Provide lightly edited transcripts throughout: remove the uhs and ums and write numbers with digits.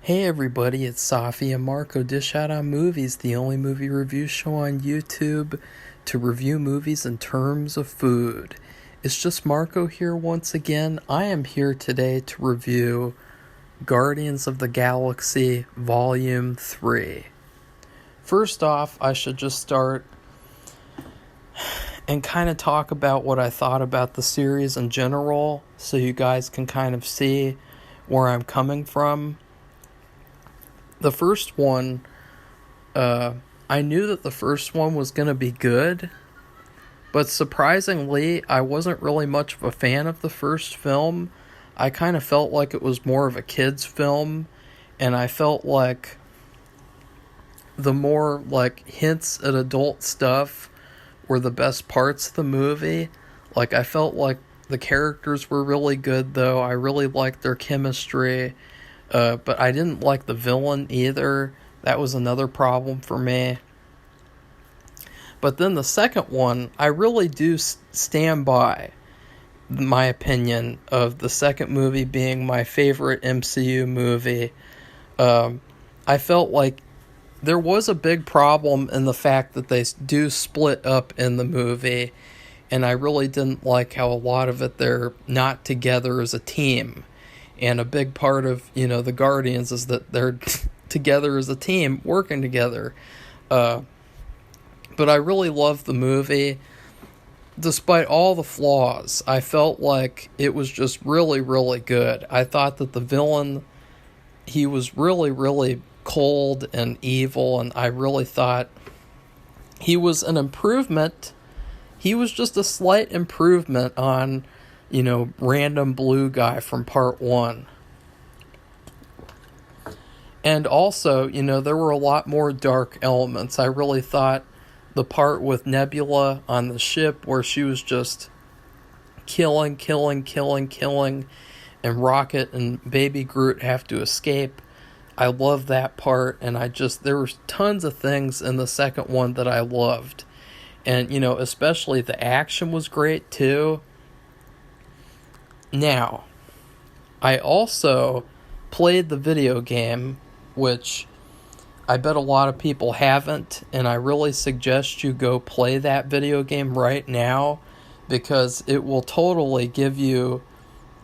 Hey everybody, it's Safi and Marco Dish Out on Movies, the only movie review show on YouTube to review movies in terms of food. It's just Marco here once again. I am here today to review Guardians of the Galaxy Volume 3. First off, I should just start and kind of talk about what I thought about the series in general, so you guys can kind of see where I'm coming from. The first one, I knew that the first one was going to be good, but surprisingly, I wasn't really much of a fan of the first film. I kind of felt like it was more of a kid's film, and I felt like the more like hints at adult stuff were the best parts of the movie. Like, I felt like the characters were really good, though. I really liked their chemistry. But I didn't like the villain either. That was another problem for me. But then the second one, I really do stand by my opinion of the second movie being my favorite MCU movie. I felt like there was a big problem in the fact that they do split up in the movie, and I really didn't like how a lot of it they're not together as a team. And a big part of, the Guardians is that they're together as a team, working together. But I really loved the movie. Despite all the flaws, I felt like it was just really, really good. I thought that the villain, he was really, really cold and evil, and I really thought he was an improvement. He was just a slight improvement on random blue guy from part 1. And also, there were a lot more dark elements. I really thought the part with Nebula on the ship where she was just killing, and Rocket and Baby Groot have to escape. I loved that part, and there were tons of things in the second one that I loved. And, especially the action was great, too. Now, I also played the video game, which I bet a lot of people haven't, and I really suggest you go play that video game right now, because it will totally give you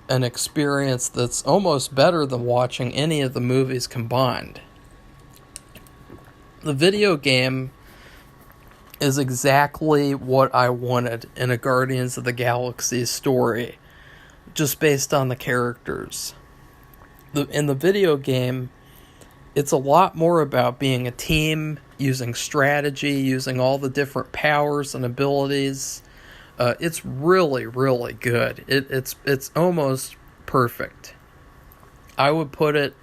an experience that's almost better than watching any of the movies combined. The video game is exactly what I wanted in a Guardians of the Galaxy story, just based on the characters. In the video game, it's a lot more about being a team, using strategy, using all the different powers and abilities. It's really, really good. It's almost perfect. I would put it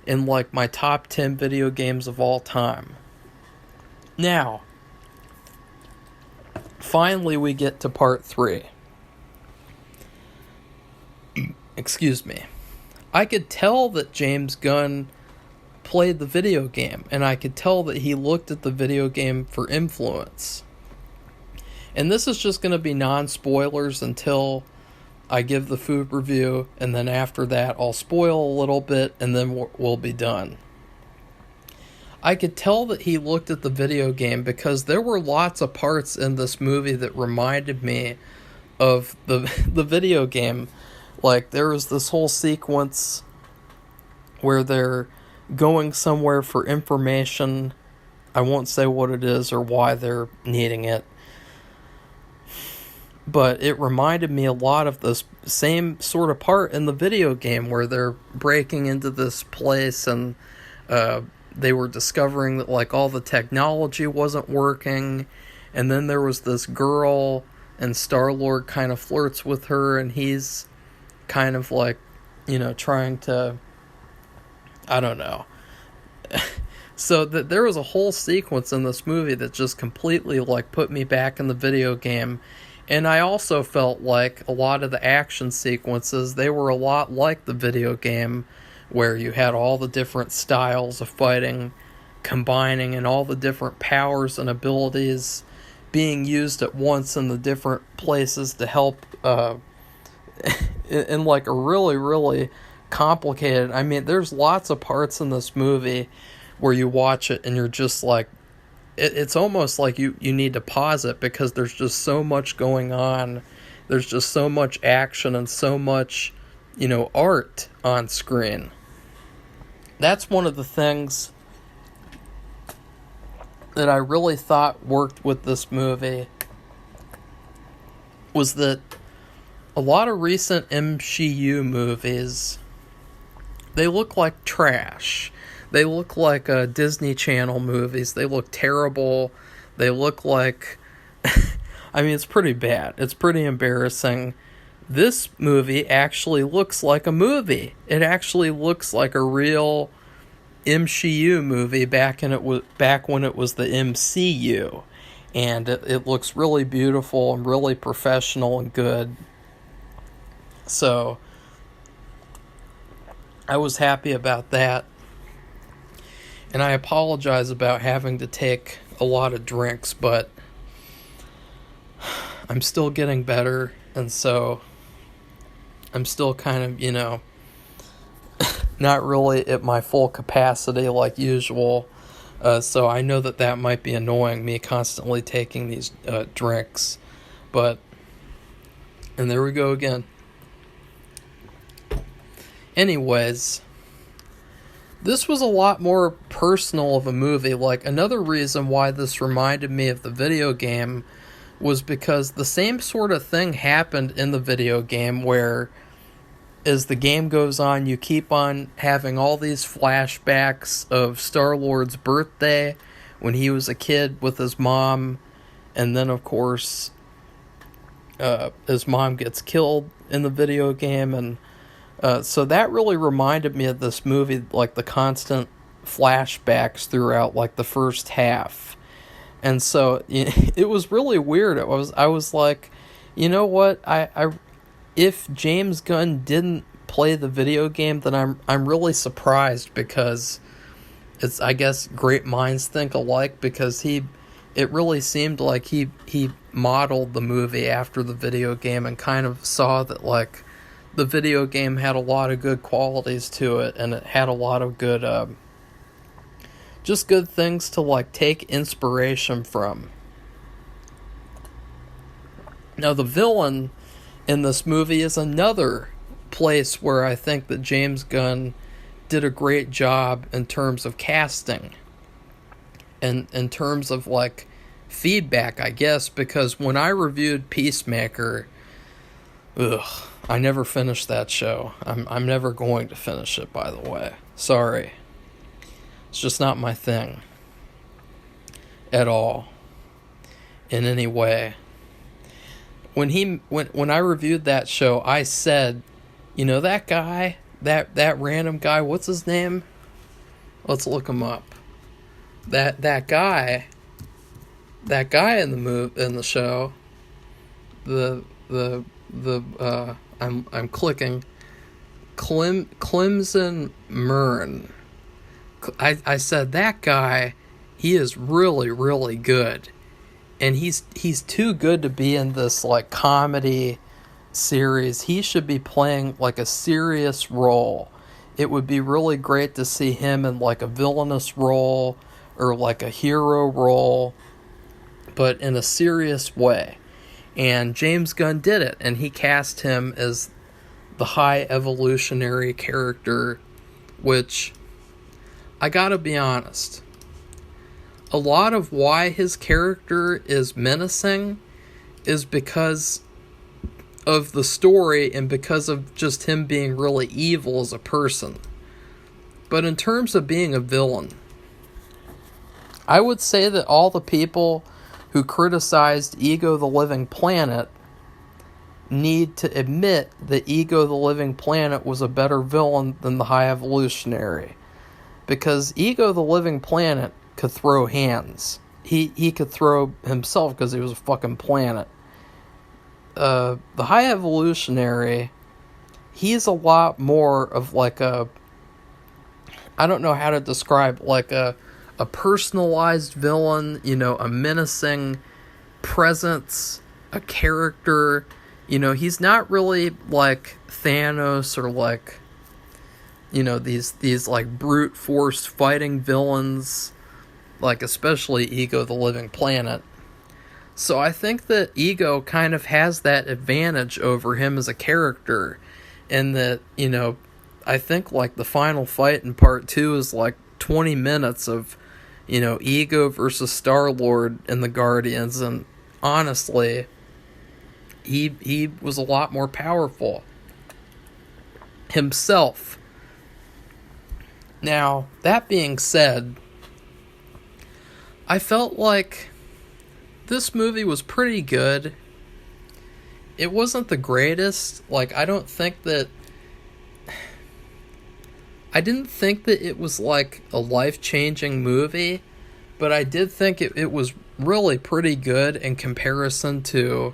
in like my top 10 video games of all time. Now, finally we get to part 3. Excuse me. I could tell that James Gunn played the video game, and I could tell that he looked at the video game for influence. And this is just going to be non-spoilers until I give the food review, and then after that I'll spoil a little bit, and then we'll be done. I could tell that he looked at the video game because there were lots of parts in this movie that reminded me of the video game. Like, there was this whole sequence where they're going somewhere for information. I won't say what it is or why they're needing it. But it reminded me a lot of this same sort of part in the video game where they're breaking into this place and they were discovering that, like, all the technology wasn't working. And then there was this girl, and Star-Lord kind of flirts with her, and he's kind of like, trying to, I don't know. So there was a whole sequence in this movie that just completely like put me back in the video game. And I also felt like a lot of the action sequences, they were a lot like the video game, where you had all the different styles of fighting combining and all the different powers and abilities being used at once in the different places to help in like a really, really complicated. I mean, there's lots of parts in this movie where you watch it and you're just like, it's almost like you need to pause it because there's just so much going on. There's just so much action and so much, art on screen. That's one of the things that I really thought worked with this movie, was that a lot of recent MCU movies, they look like trash. They look like Disney Channel movies. They look terrible. They look like... I mean, it's pretty bad. It's pretty embarrassing. This movie actually looks like a movie. It actually looks like a real MCU movie back when it was the MCU. And it looks really beautiful and really professional and good. So, I was happy about that. And I apologize about having to take a lot of drinks, but I'm still getting better, and so I'm still kind of, not really at my full capacity like usual. So I know that might be annoying, me constantly taking these drinks. And there we go again. Anyways, this was a lot more personal of a movie. Like, another reason why this reminded me of the video game was because the same sort of thing happened in the video game, where as the game goes on, you keep on having all these flashbacks of Star-Lord's birthday when he was a kid with his mom, and then, of course, his mom gets killed in the video game, and so that really reminded me of this movie, like the constant flashbacks throughout, like the first half. And so it was really weird. I was like, you know what? If James Gunn didn't play the video game, then I'm really surprised, because it's, I guess, great minds think alike, because it really seemed like he modeled the movie after the video game and kind of saw that, like, the video game had a lot of good qualities to it, and it had a lot of good, just good things to, like, take inspiration from. Now, the villain in this movie is another place where I think that James Gunn did a great job in terms of casting, and in terms of, like, feedback, I guess, because when I reviewed Peacemaker, I never finished that show. I'm never going to finish it, by the way. Sorry. It's just not my thing. At all. In any way. When I reviewed that show, I said, that guy, that random guy, what's his name? Let's look him up. That guy in the show, I'm clicking. Clemson Mern. I said, that guy, he is really, really good. And he's too good to be in this, like, comedy series. He should be playing, like, a serious role. It would be really great to see him in, like, a villainous role or, like, a hero role, but in a serious way. And James Gunn did it, and he cast him as the high evolutionary character, which, I gotta be honest, a lot of why his character is menacing is because of the story and because of just him being really evil as a person. But in terms of being a villain, I would say that all the people who criticized Ego the Living Planet need to admit that Ego the Living Planet was a better villain than the High Evolutionary. Because Ego the Living Planet could throw hands. He could throw himself because he was a fucking planet. The High Evolutionary, he's a lot more of like a... I don't know how to describe, like a personalized villain, a menacing presence, a character. He's not really like Thanos or like, these like brute force fighting villains, like especially Ego the Living Planet. So I think that Ego kind of has that advantage over him as a character, in that, I think like the final fight in part 2 is like 20 minutes of, Ego versus Star-Lord and the Guardians, and honestly, he was a lot more powerful himself. Now, that being said, I felt like this movie was pretty good. It wasn't the greatest. Like, I didn't think that it was like a life-changing movie, but I did think it was really pretty good in comparison to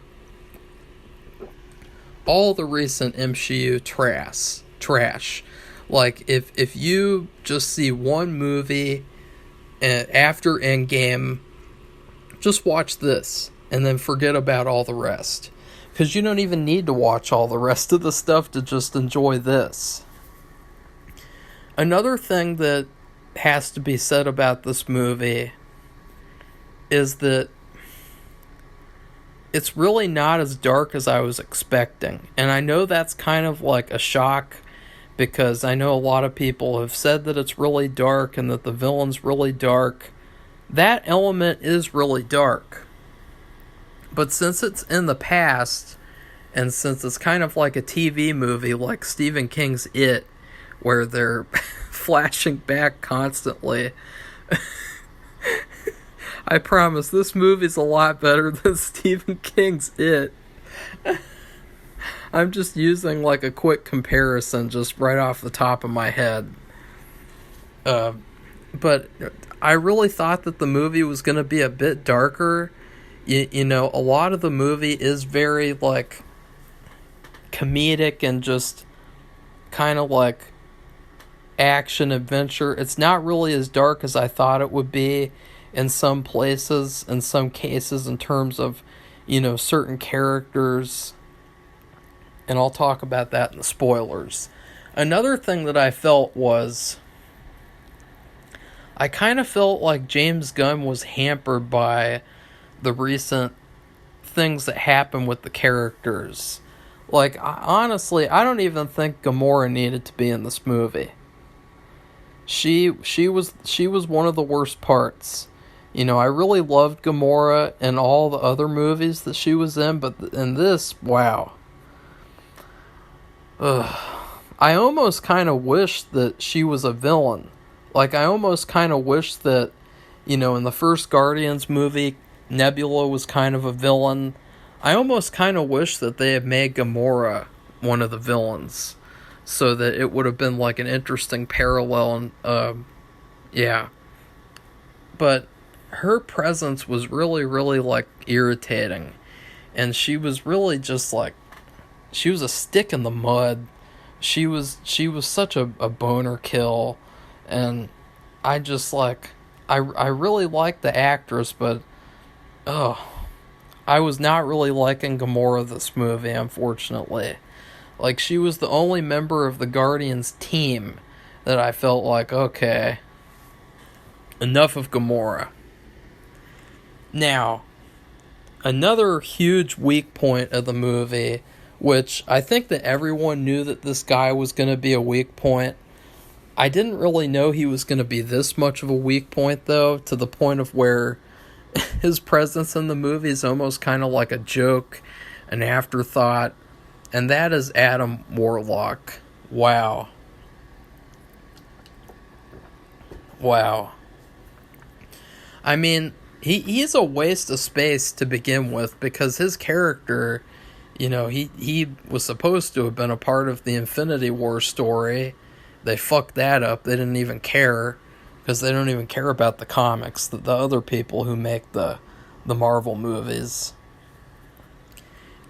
all the recent MCU trash. Like, if you just see one movie after Endgame, just watch this and then forget about all the rest, because you don't even need to watch all the rest of the stuff to just enjoy this. Another thing that has to be said about this movie is that it's really not as dark as I was expecting. And I know that's kind of like a shock, because I know a lot of people have said that it's really dark and that the villain's really dark. That element is really dark. But since it's in the past, and since it's kind of like a TV movie like Stephen King's It, where they're flashing back constantly, I promise this movie's a lot better than Stephen King's It. I'm just using like a quick comparison just right off the top of my head. But I really thought that the movie was going to be a bit darker. A lot of the movie is very like comedic and just kind of like action adventure. It's not really as dark as I thought it would be in some places, in some cases, in terms of, certain characters. And I'll talk about that in the spoilers. Another thing that I felt was, I kind of felt like James Gunn was hampered by the recent things that happened with the characters. Like, honestly, I don't even think Gamora needed to be in this movie. She was one of the worst parts. I really loved Gamora in all the other movies that she was in, but in this, wow. I almost kind of wish that she was a villain. Like, I almost kind of wish that, in the first Guardians movie, Nebula was kind of a villain. I almost kind of wish that they had made Gamora one of the villains, so that it would have been like an interesting parallel. Yeah. But her presence was really, really like irritating. And she was really just like, she was a stick in the mud. She was such a boner kill. And I just like, I really liked the actress, but I was not really liking Gamora this movie, unfortunately. Like, she was the only member of the Guardians team that I felt like, okay, enough of Gamora. Now, another huge weak point of the movie, which I think that everyone knew that this guy was going to be a weak point. I didn't really know he was going to be this much of a weak point, though, to the point of where his presence in the movie is almost kind of like a joke, an afterthought, and that is Adam Warlock. Wow. I mean, he's a waste of space to begin with, because his character, he was supposed to have been a part of the Infinity War story. They fucked that up. They didn't even care, because they don't even care about the comics, the other people who make the Marvel movies.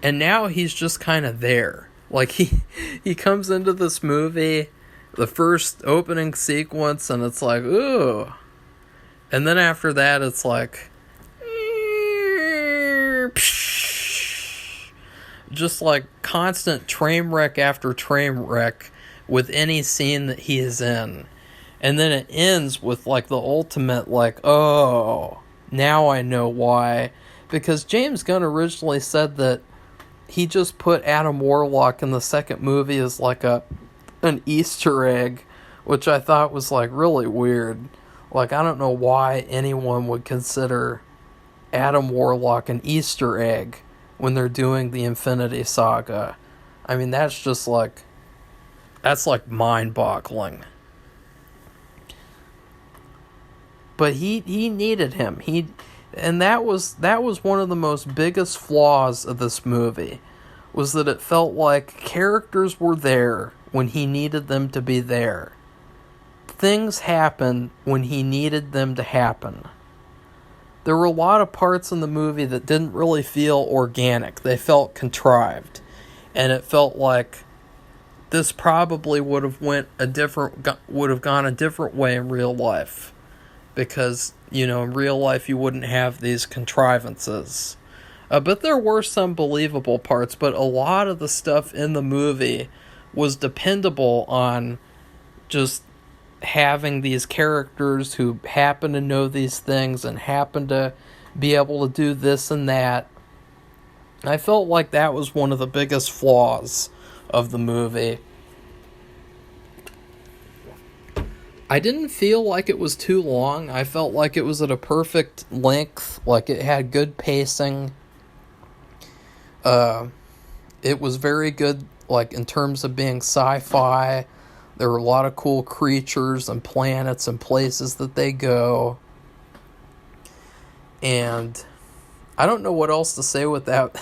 And now he's just kind of there. Like, he comes into this movie, the first opening sequence, and it's like, ooh. And then after that, it's like, just like constant train wreck after train wreck with any scene that he is in. And then it ends with, like, the ultimate, like, oh, now I know why. Because James Gunn originally said that he just put Adam Warlock in the second movie as, like, an Easter egg, which I thought was, like, really weird. Like, I don't know why anyone would consider Adam Warlock an Easter egg when they're doing the Infinity Saga. I mean, that's just, like, that's, like, mind-boggling. But he needed him. And that was one of the most biggest flaws of this movie, was that it felt like characters were there when he needed them to be there. Things happened when he needed them to happen. There were a lot of parts in the movie that didn't really feel organic. They felt contrived. And it felt like this probably would have gone a different way in real life. Because, you know, in real life you wouldn't have these contrivances. But there were some believable parts, but a lot of the stuff in the movie was dependable on just having these characters who happen to know these things and happen to be able to do this and that. I felt like that was one of the biggest flaws of the movie. I didn't feel like it was too long. I felt like it was at a perfect length. Like, it had good pacing. It was very good, like, in terms of being sci-fi. There were a lot of cool creatures and planets and places that they go. And I don't know what else to say without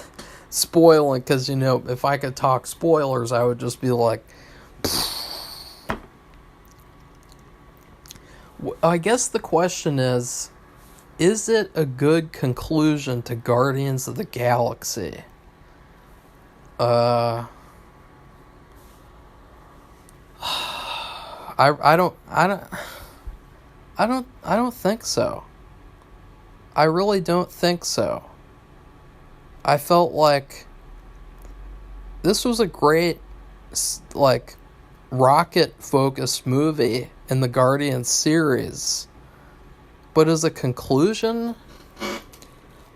spoiling, because, you know, if I could talk spoilers, I would just be like... I guess the question is it a good conclusion to Guardians of the Galaxy? I don't think so. I really don't think so. I felt like this was a great, like, rocket-focused movie in the Guardians series. But as a conclusion,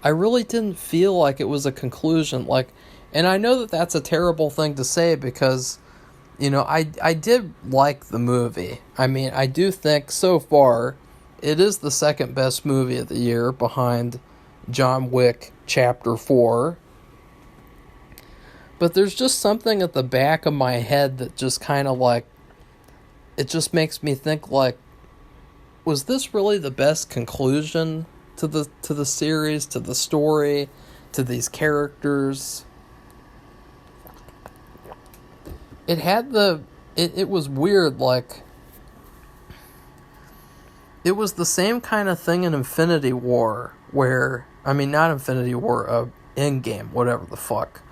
I really didn't feel like it was a conclusion. Like, and I know that that's a terrible thing to say because, you know, I did like the movie. I mean, I do think so far it is the second best movie of the year behind John Wick Chapter 4. But there's just something at the back of my head that just kind of, like, it just makes me think, like, was this really the best conclusion to the series, to the story, to these characters? It had it was weird, like, it was the same kind of thing in Infinity War, where, I mean, not Infinity War, Endgame, whatever the fuck.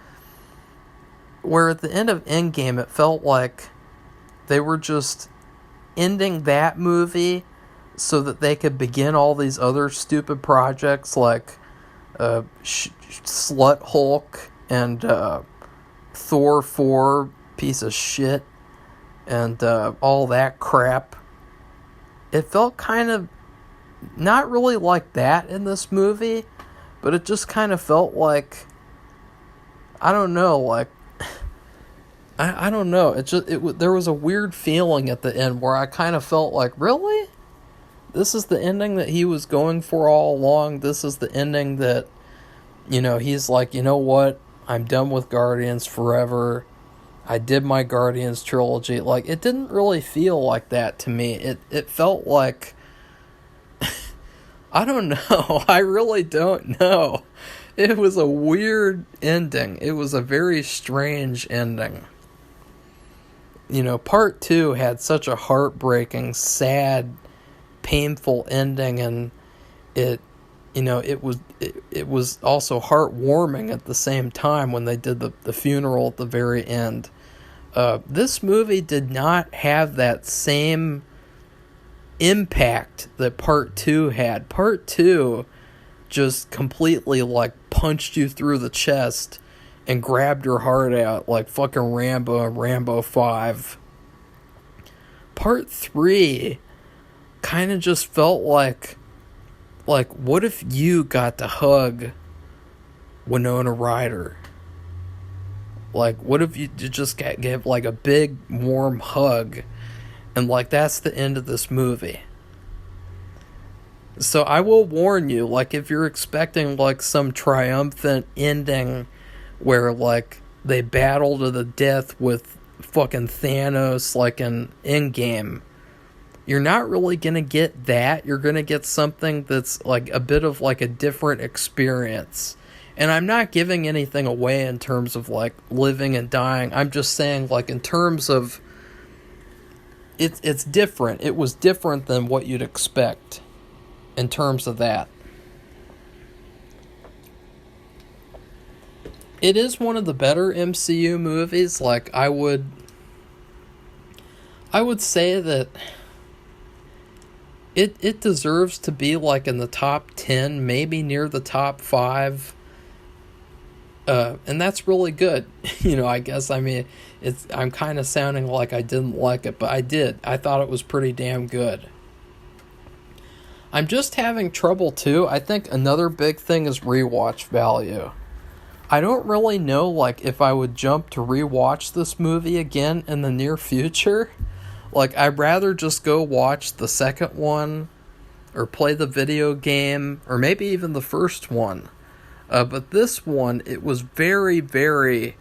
Where at the end of Endgame, it felt like they were just ending that movie so that they could begin all these other stupid projects like Slut Hulk and Thor 4 piece of shit and all that crap. It felt kind of not really like that in this movie, but it just kind of felt like, I don't know, like, I don't know. There was a weird feeling at the end where I kind of felt like, really? This is the ending that he was going for all along? This is the ending that, you know, he's like, you know what? I'm done with Guardians forever. I did my Guardians trilogy. Like, it didn't really feel like that to me. It felt like, I don't know. I really don't know. It was a weird ending. It was a very strange ending. You know, part 2 had such a heartbreaking, sad, painful ending, and it was also heartwarming at the same time when they did the funeral at the very end. This movie did not have that same impact that part 2 had. Part 2 just completely, like, punched you through the chest and grabbed your heart out like fucking Rambo and Rambo 5. part 3 kind of just felt like what if you got to hug Winona Ryder? Like, what if you just gave like a big warm hug, and like that's the end of this movie? So I will warn you, like, if you're expecting like some triumphant ending where like they battle to the death with fucking Thanos like in Endgame, you're not really gonna get that. You're gonna get something that's like a bit of like a different experience. And I'm not giving anything away in terms of like living and dying. I'm just saying, like, in terms of it's different. It was different than what you'd expect in terms of that. It is one of the better MCU movies. Like, I would say that it deserves to be like in the top 10, maybe near the top 5. And that's really good. I guess, I mean, I'm kind of sounding like I didn't like it, but I did. I thought it was pretty damn good. I'm just having trouble too. I think another big thing is rewatch value. I don't really know, like, if I would jump to rewatch this movie again in the near future. Like, I'd rather just go watch the second one, or play the video game, or maybe even the first one. But this one, it was very, very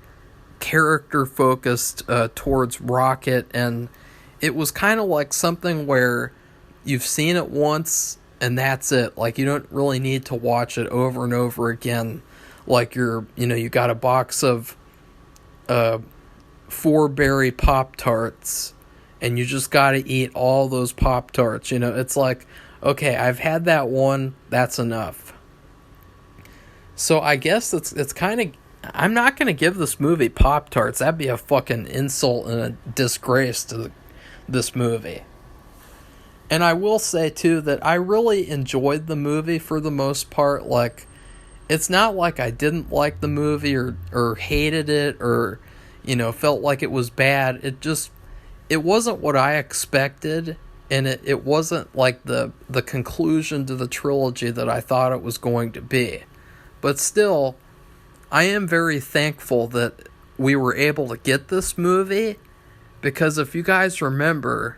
character-focused towards Rocket, and it was kind of like something where you've seen it once, and that's it. Like, you don't really need to watch it over and over again. Like, you got a box of 4-berry Pop-Tarts, and you just got to eat all those Pop-Tarts. It's like, okay, I've had that one, that's enough. So I guess it's kind of... I'm not going to give this movie Pop-Tarts. That'd be a fucking insult and a disgrace to this movie. And I will say, too, that I really enjoyed the movie for the most part. Like, it's not like I didn't like the movie or hated it or, felt like it was bad. It wasn't what I expected, and it wasn't like the conclusion to the trilogy that I thought it was going to be. But still, I am very thankful that we were able to get this movie, because if you guys remember,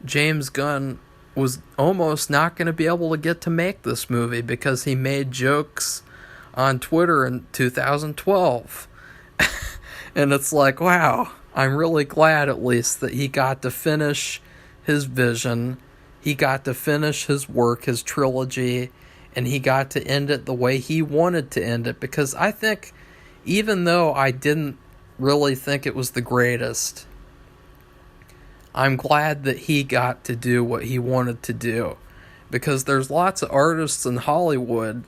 James Gunn was almost not going to be able to get to make this movie because he made jokes on Twitter in 2012. And it's like, wow, I'm really glad at least that he got to finish his vision, he got to finish his work, his trilogy, and he got to end it the way he wanted to end it. Because I think, even though I didn't really think it was the greatest, I'm glad that he got to do what he wanted to do. Because there's lots of artists in Hollywood,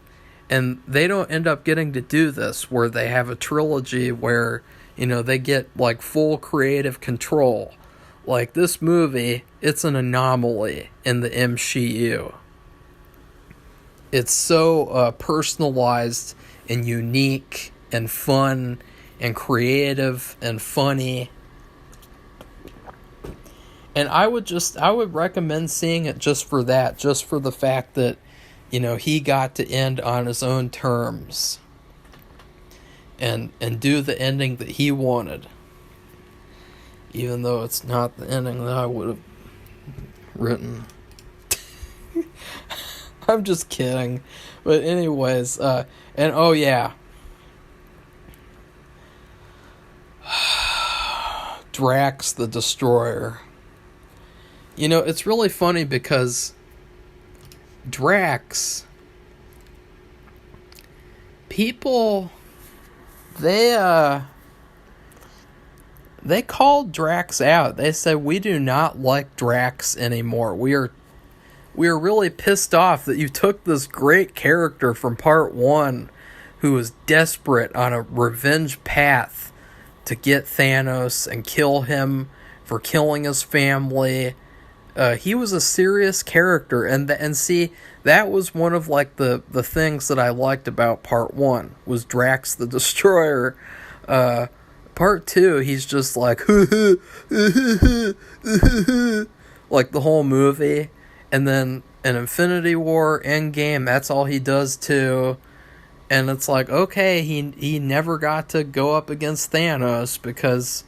and they don't end up getting to do this, where they have a trilogy where, they get like full creative control. Like, this movie, it's an anomaly in the MCU. It's so personalized and unique and fun and creative and funny. And I would recommend seeing it just for that, just for the fact that, he got to end on his own terms and do the ending that he wanted. Even though it's not the ending that I would have written. I'm just kidding. But anyways, and oh yeah. Drax the Destroyer. It's really funny because Drax, people, they called Drax out. They said, we do not like Drax anymore. We are really pissed off that you took this great character from part 1 who was desperate on a revenge path to get Thanos and kill him for killing his family. He was a serious character, and see, that was one of like the things that I liked about part 1 was Drax the Destroyer. Part 2, he's just like, like the whole movie, and then in Infinity War, Endgame, that's all he does too. And it's like, okay, he never got to go up against Thanos because,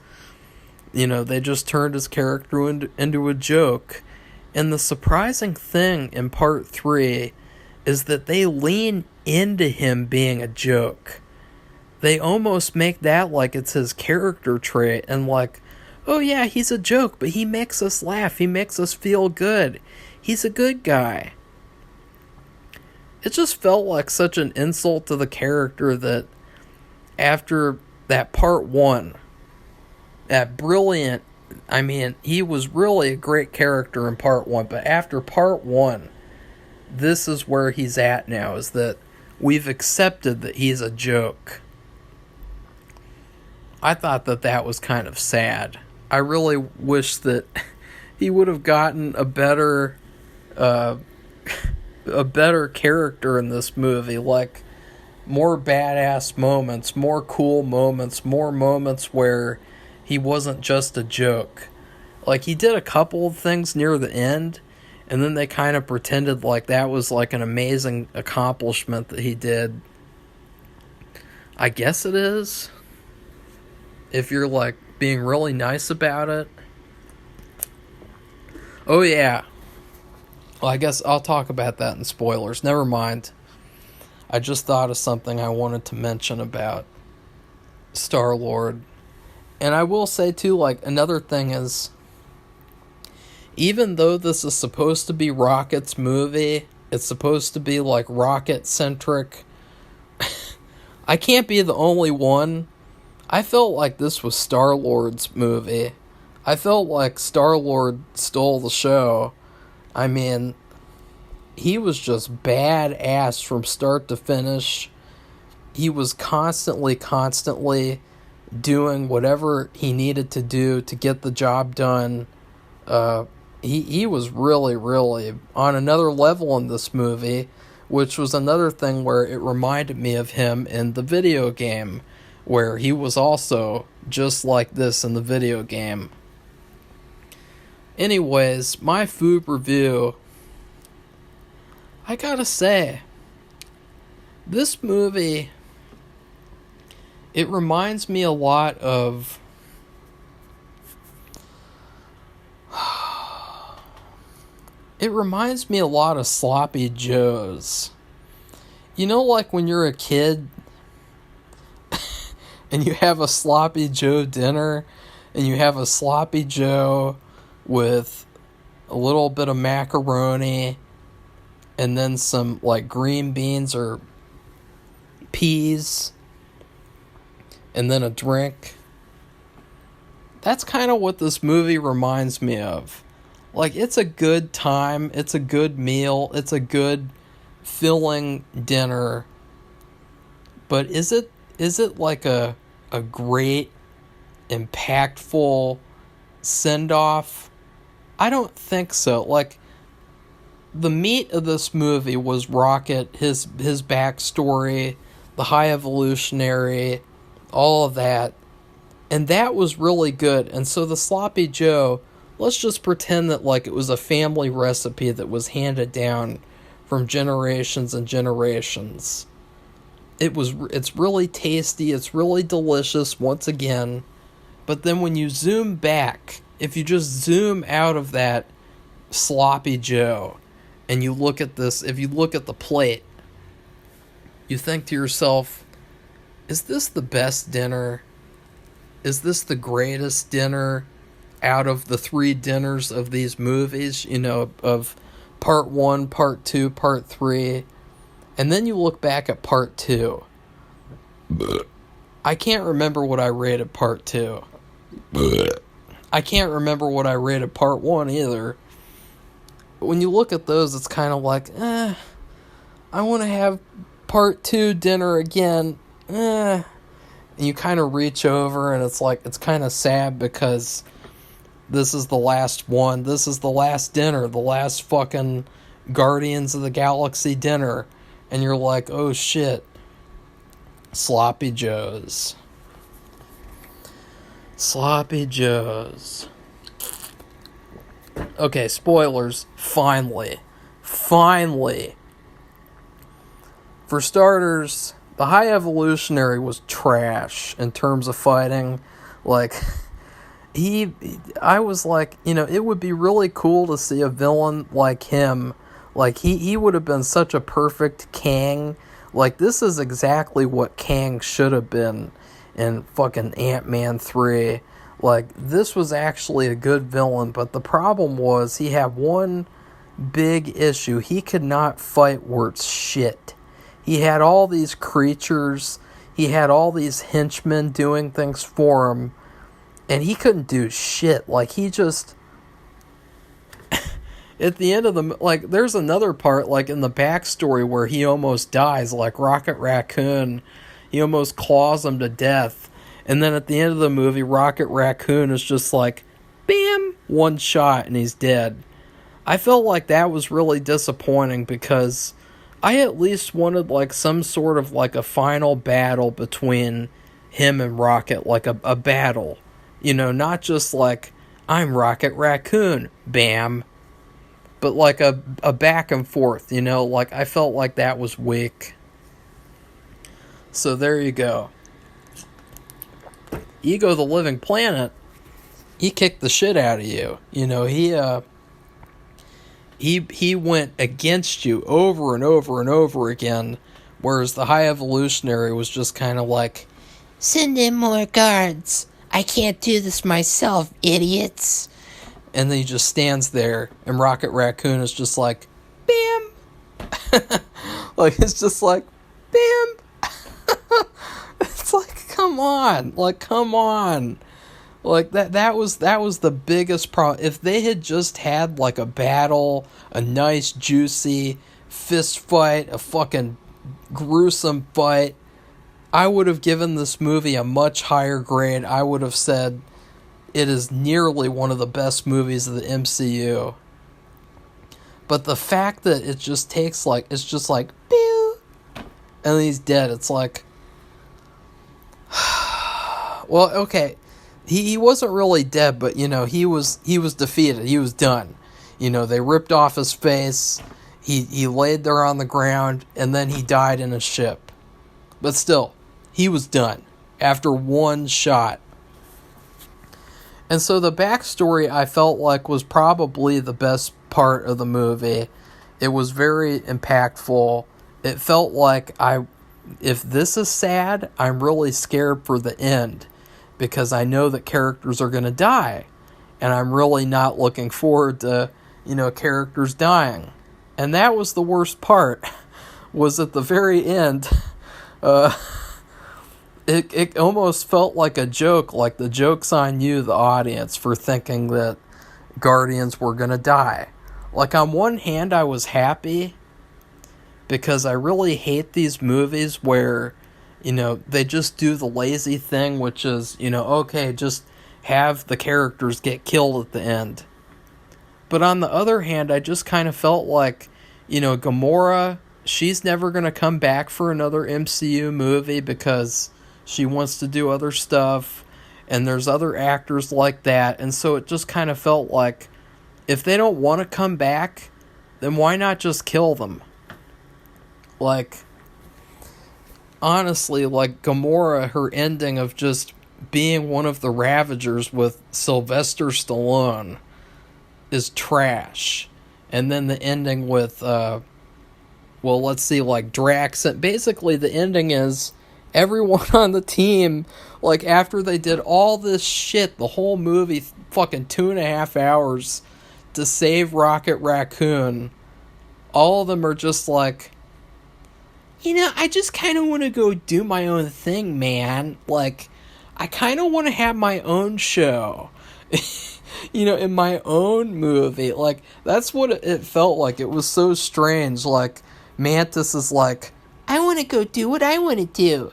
they just turned his character into a joke. And the surprising thing in part 3 is that they lean into him being a joke. They almost make that like it's his character trait, and like, oh yeah, he's a joke, but he makes us laugh, he makes us feel good. He's a good guy. It just felt like such an insult to the character that after that part 1, that brilliant, he was really a great character in part 1, but after part 1, this is where he's at now, is that we've accepted that he's a joke. I thought that was kind of sad. I really wish that he would have gotten a better character in this movie, like more badass moments, more cool moments, more moments where he wasn't just a joke. Like, he did a couple of things near the end, and then they kind of pretended like that was like an amazing accomplishment that he did. I guess it is, if you're like being really nice about it. Oh yeah. Well, I guess I'll talk about that in spoilers. Never mind. I just thought of something I wanted to mention about Star-Lord. And I will say too, like, another thing is, even though this is supposed to be Rocket's movie, it's supposed to be like Rocket-centric, I can't be the only one. I felt like this was Star-Lord's movie. I felt like Star-Lord stole the show. He was just badass from start to finish. He was constantly doing whatever he needed to do to get the job done. He was really on another level in this movie, which was another thing where it reminded me of him in the video game, where he was also just like this in the video game. Anyways, my food review, I gotta say, this movie, it reminds me a lot of Sloppy Joes. Like when you're a kid and you have a Sloppy Joe dinner, and you have a Sloppy Joe with a little bit of macaroni and then some like green beans or peas and then a drink. That's kind of what this movie reminds me of. Like, it's a good time, it's a good meal, it's a good filling dinner. But is it like a great, impactful send-off? I don't think so. Like, the meat of this movie was Rocket, his backstory, the High Evolutionary, all of that. And that was really good. And so the Sloppy Joe, let's just pretend that like it was a family recipe that was handed down from generations and generations. It's really tasty, it's really delicious once again. But then when you zoom back, if you just zoom out of that Sloppy Joe and you look at this, if you look at the plate, you think to yourself, is this the best dinner? Is this the greatest dinner out of the 3 dinners of these movies, of part 1, part 2, part 3? And then you look back at part 2. I can't remember what I rated part 2. I can't remember what I rated part 1 either. When you look at those, it's kind of like, I want to have part 2 dinner again. And you kind of reach over, and it's like, it's kind of sad because this is the last one. This is the last dinner, the last fucking Guardians of the Galaxy dinner. And you're like, oh shit. Sloppy Joes. Sloppy Joes. Okay, spoilers. Finally. For starters, the High Evolutionary was trash in terms of fighting. Like, I was like, it would be really cool to see a villain like him. Like, he would have been such a perfect Kang. Like, this is exactly what Kang should have been in fucking Ant-Man 3. Like, this was actually a good villain, but the problem was he had one big issue. He could not fight worth shit. He had all these creatures, he had all these henchmen doing things for him, and he couldn't do shit. Like, he just... At the end of the... Like, there's another part, like, in the backstory where he almost dies, like Rocket Raccoon. He almost claws him to death. And then at the end of the movie, Rocket Raccoon is just like, bam, one shot, and he's dead. I felt like that was really disappointing because I at least wanted, like, some sort of, like, a final battle between him and Rocket, like a battle. Not just like, I'm Rocket Raccoon, bam. But like a back and forth, like I felt like that was weak. So there you go. Ego the Living Planet, he kicked the shit out of you. He went against you over and over and over again, whereas the High Evolutionary was just kind of like, send in more guards. I can't do this myself, idiots. And then he just stands there, and Rocket Raccoon is just like, bam! Like, it's just like, bam! It's like, come on! Like, that was the biggest problem. If they had just had, like, a battle, a nice, juicy fist fight, a fucking gruesome fight, I would have given this movie a much higher grade. I would have said it is nearly one of the best movies of the MCU. But the fact that it just takes, like, it's just like, pew, and he's dead. It's like, well, okay, he wasn't really dead, but, he was defeated. He was done. They ripped off his face. He laid there on the ground, and then he died in a ship. But still, he was done after one shot. And so the backstory, I felt like, was probably the best part of the movie. It was very impactful. It felt like, if this is sad, I'm really scared for the end, because I know that characters are going to die. And I'm really not looking forward to, characters dying. And that was the worst part, was at the very end, It almost felt like a joke, like the joke's on you, the audience, for thinking that Guardians were going to die. Like, on one hand, I was happy, because I really hate these movies where, they just do the lazy thing, which is, okay, just have the characters get killed at the end. But on the other hand, I just kind of felt like, Gamora, she's never going to come back for another MCU movie because she wants to do other stuff, and there's other actors like that, and so it just kind of felt like, if they don't want to come back, then why not just kill them? Like, honestly, like, Gamora, her ending of just being one of the Ravagers with Sylvester Stallone is trash. And then the ending with, let's see, like, Drax, and basically the ending is, everyone on the team, like, after they did all this shit, the whole movie, fucking 2.5 hours, to save Rocket Raccoon, all of them are just like, I just kind of want to go do my own thing, man. Like, I kind of want to have my own show, in my own movie. Like, that's what it felt like. It was so strange. Like, Mantis is like, I want to go do what I want to do.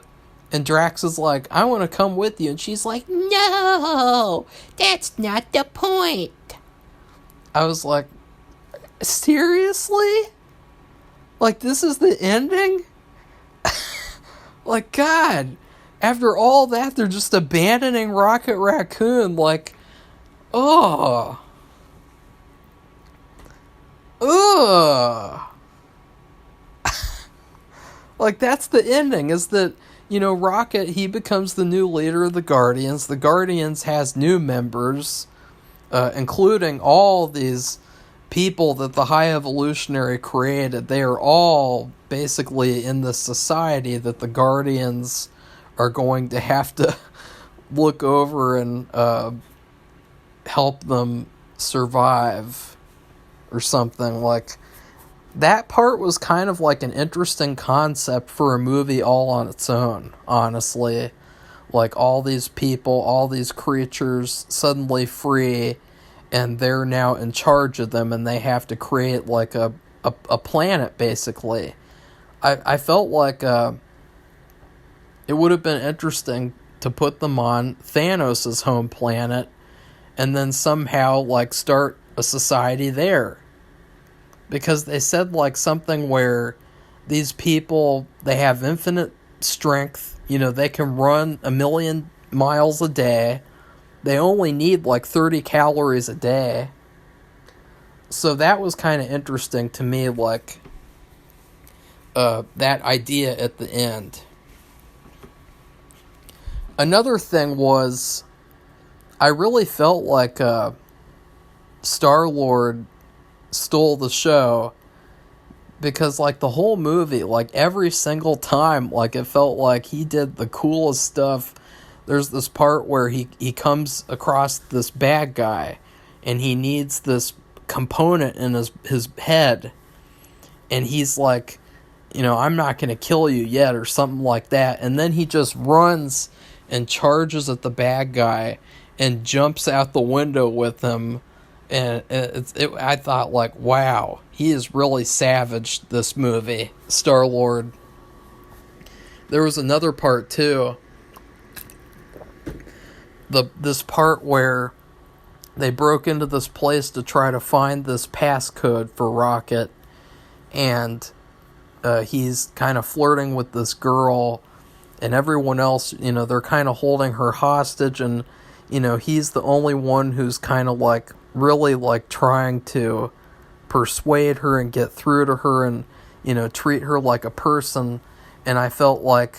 And Drax is like, I want to come with you. And she's like, no, that's not the point. I was like, seriously? Like, this is the ending? Like, God, after all that, they're just abandoning Rocket Raccoon. Like, oh. ugh. Like, that's the ending, is that, Rocket, he becomes the new leader of the Guardians. The Guardians has new members, including all these people that the High Evolutionary created. They are all basically in this society that the Guardians are going to have to look over and help them survive or something. Like, that part was kind of like an interesting concept for a movie all on its own, honestly. Like, all these people, all these creatures suddenly free, and they're now in charge of them, and they have to create like a planet, basically. I felt like it would have been interesting to put them on Thanos' home planet and then somehow like start a society there. Because they said like something where these people, they have infinite strength, they can run 1,000,000 miles a day. They only need like 30 calories a day. So that was kind of interesting to me, like that idea at the end. Another thing was, I really felt like Star-Lord stole the show, because like the whole movie, like every single time, like it felt like he did the coolest stuff. There's this part where he comes across this bad guy, and he needs this component in his head, and he's like, I'm not going to kill you yet, or something like that, and then he just runs and charges at the bad guy and jumps out the window with him. And I thought, like, wow, he is really savage, this movie, Star-Lord. There was another part, too. This part where they broke into this place to try to find this passcode for Rocket. And he's kind of flirting with this girl. And everyone else, they're kind of holding her hostage. And, he's the only one who's kind of, like, really like trying to persuade her and get through to her and treat her like a person. And I felt like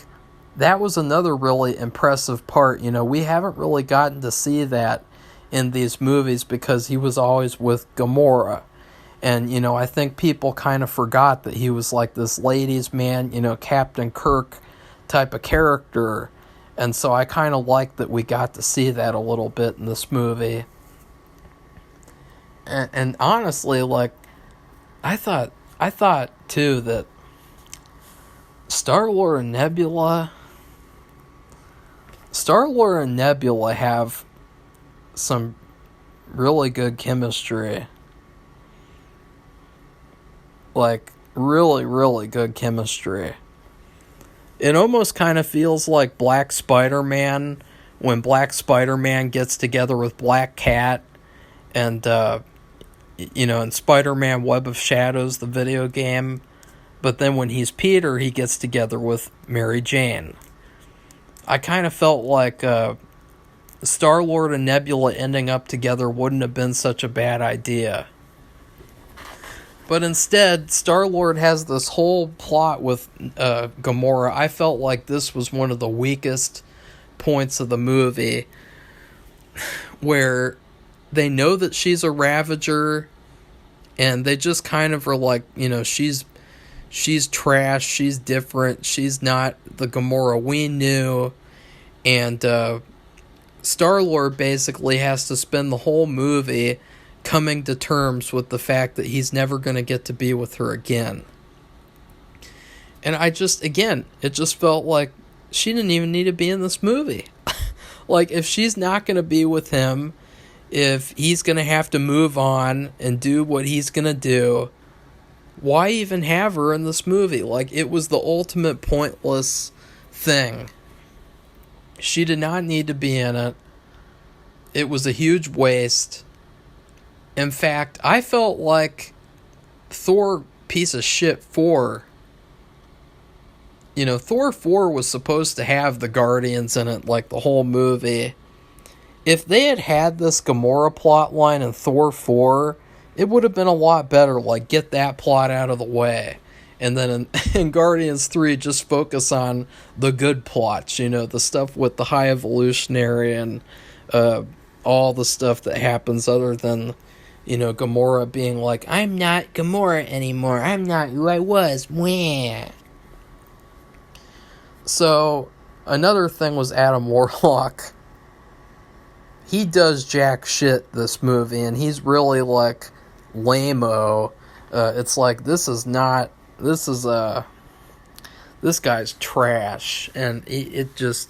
that was another really impressive part. We haven't really gotten to see that in these movies because he was always with Gamora. And I think people kind of forgot that he was like this ladies' man, Captain Kirk type of character. And so I kind of like that we got to see that a little bit in this movie. And honestly, like, I thought too that Star-Lord and Nebula have some really good chemistry. Like, really, really good chemistry. It almost kind of feels like Black Spider-Man, when Black Spider-Man gets together with Black Cat, and in Spider-Man Web of Shadows, the video game. But then when he's Peter, he gets together with Mary Jane. I kind of felt like Star-Lord and Nebula ending up together wouldn't have been such a bad idea. But instead, Star-Lord has this whole plot with Gamora. I felt like this was one of the weakest points of the movie, where they know that she's a Ravager, and they just kind of are like, she's trash, she's different, she's not the Gamora we knew, and Star-Lord basically has to spend the whole movie coming to terms with the fact that he's never going to get to be with her again. And it just felt like she didn't even need to be in this movie. Like, if she's not going to be with him, if he's going to have to move on and do what he's going to do, why even have her in this movie? Like, it was the ultimate pointless thing. She did not need to be in it. It was a huge waste. In fact, I felt like Thor piece of shit 4. Thor 4 was supposed to have the Guardians in it, like the whole movie. If they had this Gamora plotline in Thor 4, It would have been a lot better, like, get that plot out of the way. And then in Guardians 3, just focus on the good plots, the stuff with the High Evolutionary and all the stuff that happens other than, Gamora being like, I'm not Gamora anymore. I'm not who I was. Wah. So, another thing was Adam Warlock. He does jack shit this movie, and he's really, like, lame-o. It's like, this guy's trash, and it's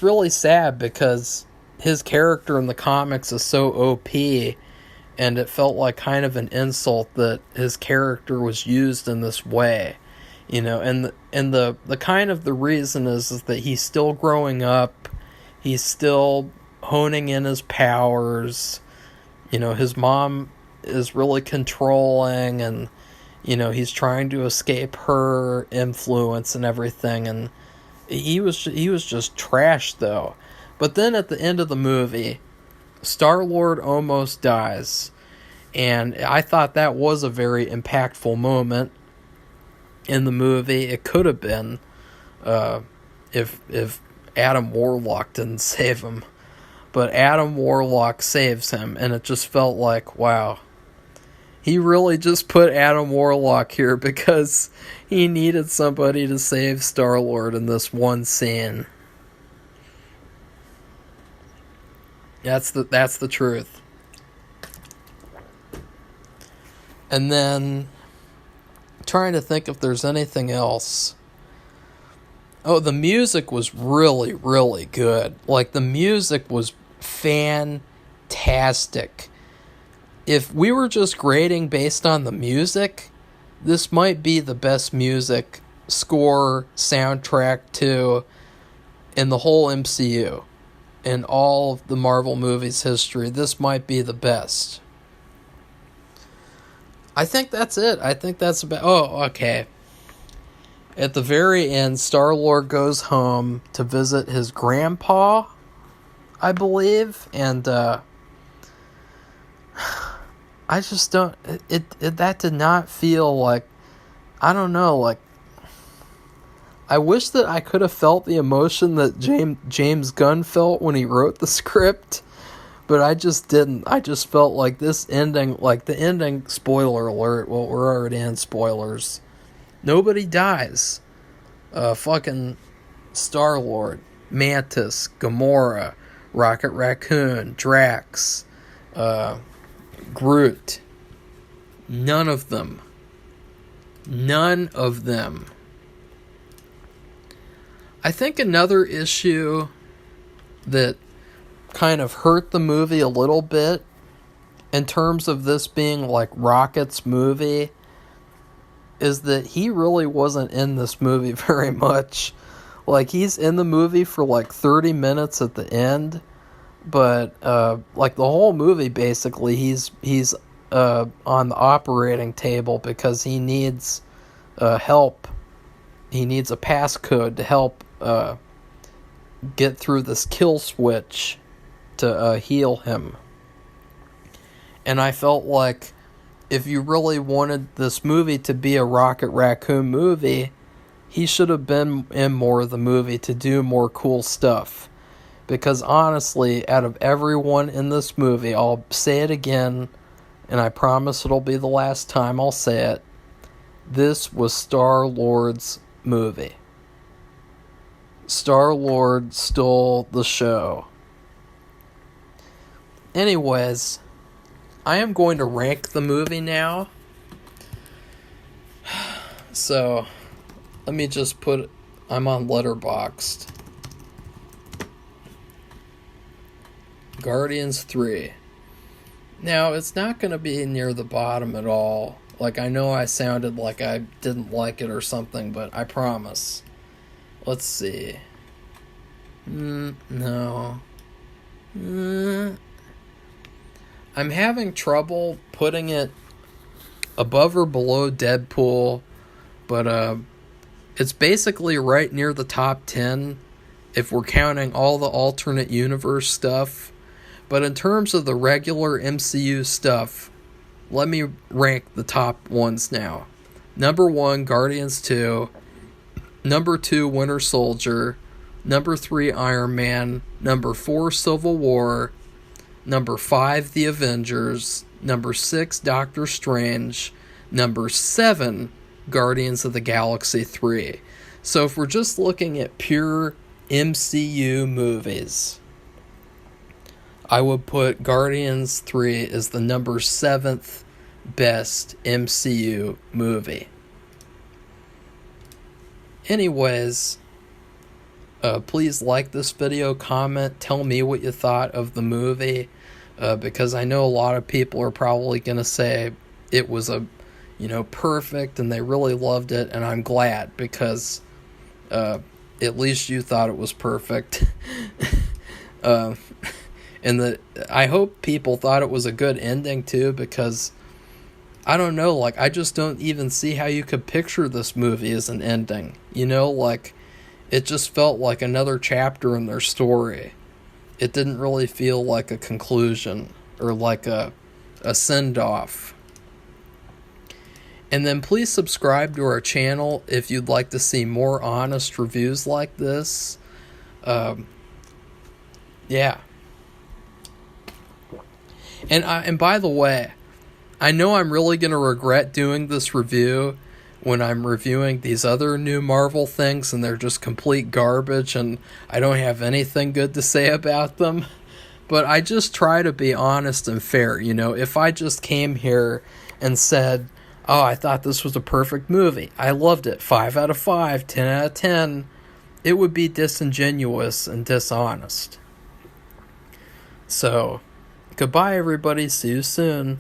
really sad because his character in the comics is so OP, and it felt like kind of an insult that his character was used in this way, and the kind of the reason is that he's still growing up, he's still honing in his powers, his mom is really controlling, and he's trying to escape her influence and everything, and he was just trash though. But then at the end of the movie, Star-Lord almost dies, and I thought that was a very impactful moment in the movie. It could have been if Adam Warlock didn't save him, but Adam Warlock saves him, and it just felt like, wow. He really just put Adam Warlock here because he needed somebody to save Star-Lord in this one scene. That's the truth. And then, trying to think if there's anything else. Oh, the music was really, really good. Like, the music was fantastic. If we were just grading based on the music, this might be the best music score soundtrack to in the whole MCU. In all of the Marvel movies history, this might be the best. I think that's it. I think that's about... Oh, okay. At the very end, Star-Lord goes home to visit his grandpa, I believe, and I just don't... That did not feel like... I don't know, like... I wish that I could have felt the emotion that James Gunn felt when he wrote the script, but I just didn't. I just felt like this ending, like the ending, spoiler alert, well, we're already in spoilers. Nobody dies. Fucking Star-Lord, Mantis, Gamora, Rocket Raccoon, Drax, Groot. None of them. None of them. I think another issue that kind of hurt the movie a little bit in terms of this being like Rocket's movie is that he really wasn't in this movie very much. Like, he's in the movie for like 30 minutes at the end, but like the whole movie basically he's on the operating table because he needs help. He needs a passcode to help get through this kill switch to heal him. And I felt like if you really wanted this movie to be a Rocket Raccoon movie, he should have been in more of the movie to do more cool stuff. Because honestly, out of everyone in this movie, I'll say it again, and I promise it'll be the last time I'll say it, this was Star-Lord's movie. Star-Lord stole the show. Anyways, I am going to rank the movie now. So, let me just I'm on Letterboxd. Guardians 3. Now, it's not going to be near the bottom at all. Like, I know I sounded like I didn't like it or something, but I promise. Let's see. No. I'm having trouble putting it above or below Deadpool, but it's basically right near the top 10 if we're counting all the alternate universe stuff. But in terms of the regular MCU stuff, let me rank the top ones now. Number 1, Guardians 2. Number 2, Winter Soldier. Number 3, Iron Man. Number 4, Civil War. Number 5, The Avengers. Number 6, Doctor Strange. Number 7, Guardians of the Galaxy 3. So if we're just looking at pure MCU movies, I would put Guardians 3 as the number 7th best MCU movie. Anyways, please like this video, comment, tell me what you thought of the movie, because I know a lot of people are probably going to say it was perfect and they really loved it, and I'm glad, because at least you thought it was perfect. And I hope people thought it was a good ending too, because I don't know, like, I just don't even see how you could picture this movie as an ending. Like, it just felt like another chapter in their story. It didn't really feel like a conclusion or like a send-off. And then please subscribe to our channel if you'd like to see more honest reviews like this. Yeah. And by the way, I know I'm really going to regret doing this review when I'm reviewing these other new Marvel things and they're just complete garbage and I don't have anything good to say about them. But I just try to be honest and fair. If I just came here and said, oh, I thought this was a perfect movie, I loved it, 5 out of 5, 10 out of 10, it would be disingenuous and dishonest. So, goodbye everybody, see you soon.